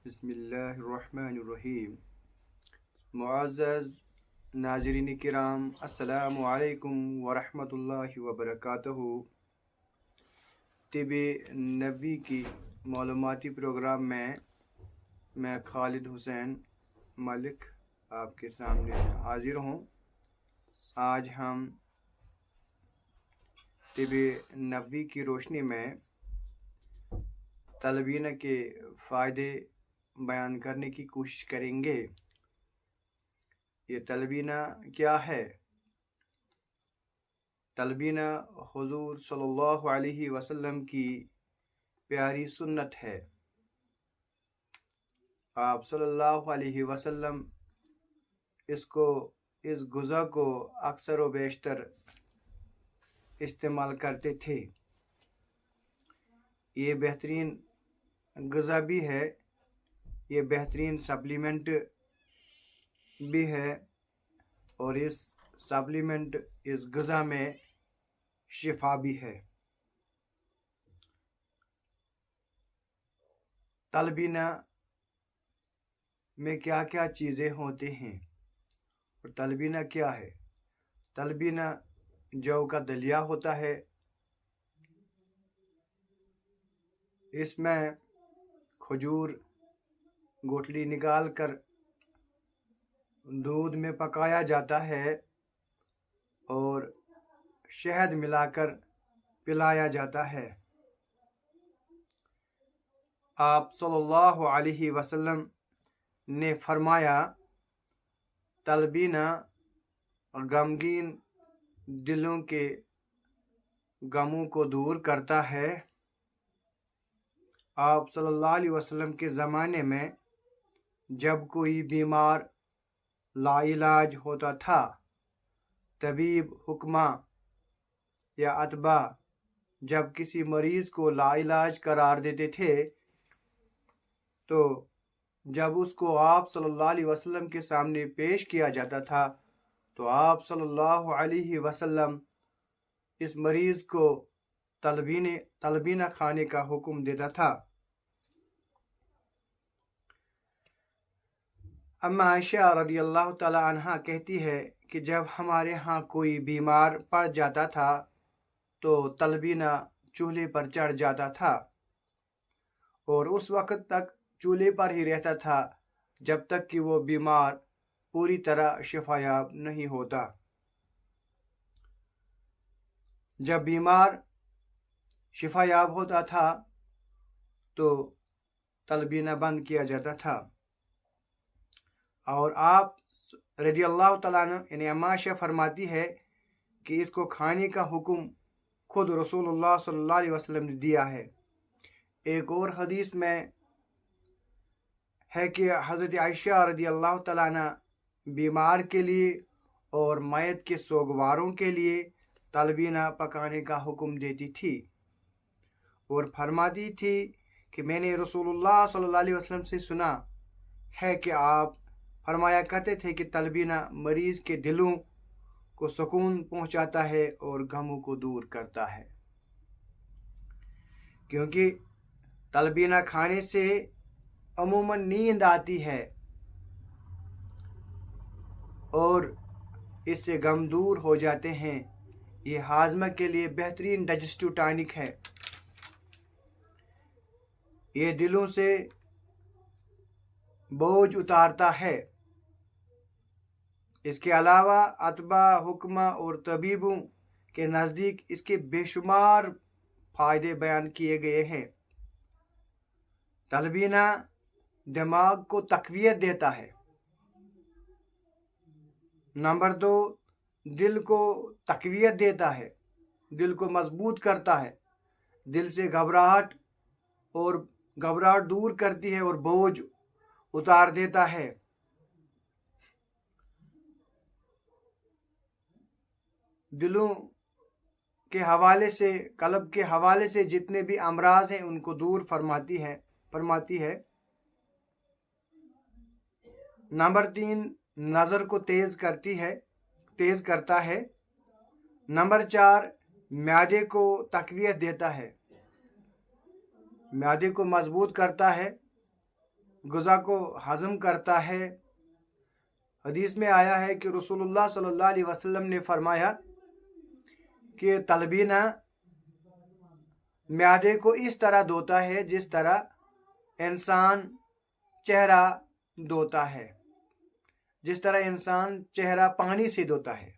बिस्मिल्लाहिर्रहमानिर्रहीम। मुअज़्ज़ज़ नाज़रीन किराम, अस्सलामु अलैकुम वरहमतुल्लाहि वबरकातुहू। तिब नबी की मालूमाती प्रोग्राम में मैं खालिद हुसैन मलिक आपके सामने हाजिर हूँ। आज हम तिब नबी की रोशनी में तलबीना के फ़ायदे बयान करने की कोशिश करेंगे। ये तलबीना क्या है? तलबीना हुज़ूर सल्लल्लाहु अलैहि वसल्लम की प्यारी सुन्नत है। आप सल्लल्लाहु अलैहि वसल्लम इस गुज़ा को अक्सर व बेशतर इस्तेमाल करते थे। ये बेहतरीन ग़िज़ा भी है, ये बेहतरीन सप्लीमेंट भी है और इस सप्लीमेंट इस ग़िज़ा में शिफा भी है। तलबीना में क्या क्या चीज़ें होती हैं और तलबीना क्या है? तलबीना जौ का दलिया होता है। इसमें खजूर गुठली निकाल कर दूध में पकाया जाता है और शहद मिलाकर पिलाया जाता है। आप सल्लल्लाहु अलैहि वसल्लम ने फरमाया, तलबीना गमगीन दिलों के गमों को दूर करता है। आप सल्लल्लाहु अलैहि वसल्लम के ज़माने में जब कोई बीमार लाइलाज होता था, तबीब हुक्मा या अतबा जब किसी मरीज़ को लाइलाज करार देते थे, तो जब उसको आप सल्लल्लाहु अलैहि वसल्लम के सामने पेश किया जाता था, तो आप सल्लल्लाहु अलैहि वसल्लम इस मरीज़ को तलबीना खाने का हुक्म देता था। अम्मा आयशा रदियल्लाहु ताला अन्हा कहती है कि जब हमारे यहाँ कोई बीमार पड़ जाता था तो तलबीना चूल्हे पर चढ़ जाता था और उस वक़्त तक चूल्हे पर ही रहता था जब तक कि वो बीमार पूरी तरह शिफायाब नहीं होता। जब बीमार शिफायाब होता था तो तलबीना बंद किया जाता था। और आप रज़ियल्लाहु तआला अन्हु यानी अम्मा आयशा फरमाती है कि इसको खाने का हुक्म खुद रसूलुल्लाह सल्लल्लाहु अलैहि वसल्लम ने दिया है। एक और हदीस में है कि हज़रत आयशा रज़ियल्लाहु तआला अन्हा बीमार के लिए और मैयत के सोगवारों के लिए तलबीना पकाने का हुक्म देती थी और फरमाती थी कि मैंने रसूलुल्लाह सल्लल्लाहु अलैहि वसल्लम से सुना है कि आप फरमाया करते थे कि तलबीना मरीज़ के दिलों को सुकून पहुंचाता है और गमों को दूर करता है, क्योंकि तलबीना खाने से अमूमन नींद आती है और इससे गम दूर हो जाते हैं। ये हाजमा के लिए बेहतरीन डाइजेस्टिव टॉनिक है। ये दिलों से बोझ उतारता है। इसके अलावा अतबा हुक्मा और तबीबों के नज़दीक इसके बेशुमार फ़ायदे बयान किए गए हैं। तलबीना दिमाग को तक़वियत देता है। नंबर 2, दिल को तक़वियत देता है, दिल को मजबूत करता है, दिल से घबराहट दूर करती है और बोझ उतार देता है। दिलों के हवाले से, कल्ब के हवाले से जितने भी अमराज हैं उनको दूर फरमाती है। नंबर 3, नज़र को तेज करता है। नंबर 4, म्यादे को तक़वियत देता है, म्यादे को मजबूत करता है। غذا کو ہضم کرتا ہے۔ حدیث میں آیا ہے کہ رسول اللہ صلی اللہ علیہ وسلم نے فرمایا کہ تلبینہ معدے کو اس طرح دھوتا ہے جس طرح انسان چہرہ دھوتا ہے، جس طرح انسان چہرہ پانی سے دھوتا ہے۔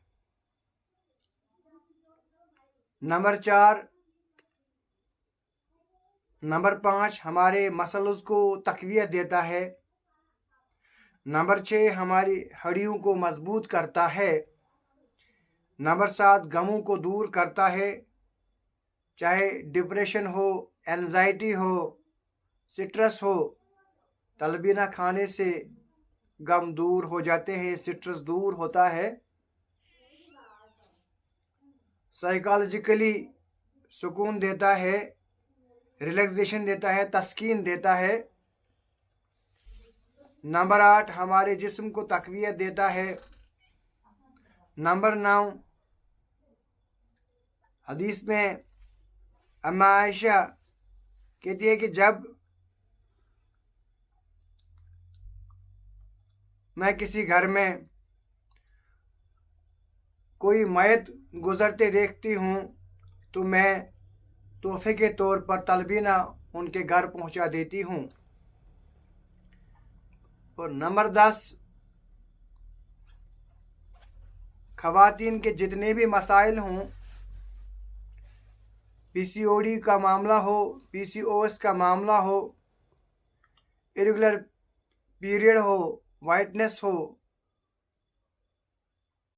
نمبر 5 ہمارے مسلز کو تقویت دیتا ہے۔ نمبر 6 ہماری ہڈیوں کو مضبوط کرتا ہے۔ نمبر 7 غموں کو دور کرتا ہے، چاہے ڈپریشن ہو، اینزائٹی ہو، سٹرس ہو، تلبینہ کھانے سے غم دور ہو جاتے ہیں، سٹرس دور ہوتا ہے۔ سائیکالوجیکلی سکون دیتا ہے، ریلیکسیشن دیتا ہے، تسکین دیتا ہے۔ نمبر 8 ہمارے جسم کو تقویت دیتا ہے۔ نمبر 9 حدیث میں اما عائشہ کہتی ہے کہ جب میں کسی گھر میں کوئی میت گزرتے دیکھتی ہوں تو میں تحفے کے طور پر تلبینہ ان کے گھر پہنچا دیتی ہوں۔ اور نمبر 10 خواتین کے جتنے بھی مسائل ہوں، پی سی او ڈی کا معاملہ ہو، پی سی او ایس کا معاملہ ہو، ایریگولر پیریڈ ہو، وائٹنس ہو،